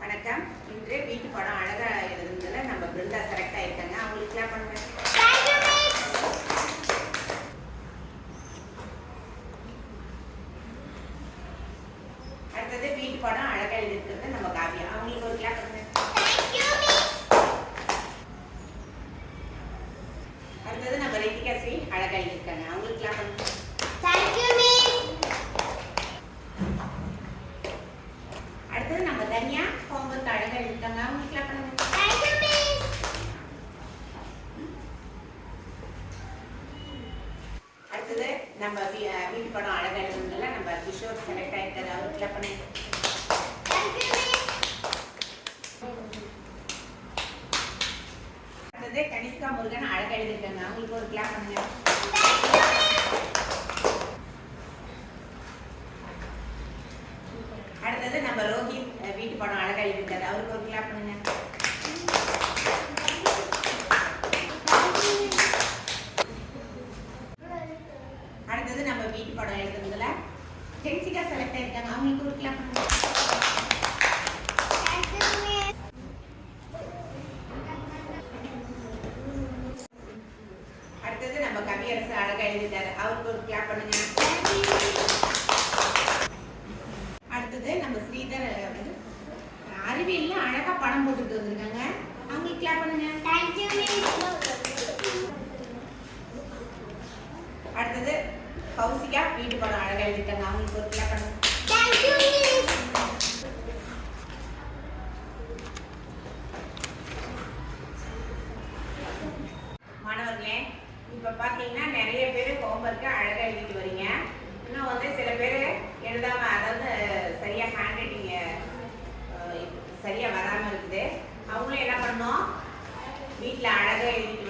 வணக்கம். இன்று வீட்டு படம் அழகா எழுதுனதுல நம்ம பிருந்தா செலக்ட் ஆயிருக்காங்க. அவங்களுக்கு கிளாப் பண்ணுங்க. அடுத்தது வீட்டு படம் அழகா எழுதிருக்கிறது நம்ம காவியா. அவங்களுக்கு ஒரு கிளாப் பண்ணுங்க. அடுத்தது நம்ம ரித்திகா ஸ்ரீ அழகா எழுதிருக்காங்க. அவங்களுக்கு கிளாப் பண்ணுங்க. அடுத்தது நம்ம தன்யா ஹோம்வொர்க் அழகா எழுதிருக்காங்க. அவங்களுக்கு கிளாப் பண்ணுங்க. அடுத்தது நம்ம வீட்டு படம் அழகா எழுதுனதுல நம்ம கிஷோர் செலக்ட் ஆயிருக்காரு. அவருக்கு கிளாப் பண்ணுங்க. அடுத்தது கனிஷ்கா முருகன் அழகா எழுதிருக்காங்க. அவங்களுக்கு ஒரு கிளாப் பண்ணுங்க. அடுத்தது நம்ம ரோஹித் வீட்டு படம் அழகா எழுதிருக்காரு. அவருக்கு ஒரு கிளாப் பண்ணுங்க. அடுத்தது நம்ம வீட்டு படம் எழுதுனதுல ஜென்சிகா செலக்ட் ஆயிருக்காங்க. அவங்களுக்கு ஒரு கிளாப் பண்ணுங்க. அடுத்தது நம்ம கவியரசு அழகா எழுதிட்டாரு. அவருக்கு ஒரு கிளாப் பண்ணுங்க. அடுத்தது நம்ம ஸ்ரீதர் அறிவியல்ல அழகா படம் போட்டுட்டு வந்திருக்காங்க. அவங்களுக்கு கிளாப் பண்ணுங்க. அடுத்தது கௌசிகா வீட்டு படம் அழகா எழுதிட்டாங்க. அவங்களுக்கு ஒரு கிளாப் பண்ணுங்க. மாணவர்களே, இப்ப பாத்தீங்கன்னா நிறைய பேர் ஹோம்வொர்க் அழகா எழுதிட்டு வரீங்க. இன்னும் வந்து சில பேர் எழுதாம, அதாவது சரியா ஹேண்ட் ரைட்டிங் சரியா வராம இருக்குது. அவங்களும் என்ன பண்ணணும், வீட்டில் அழகா எழுதிட்டு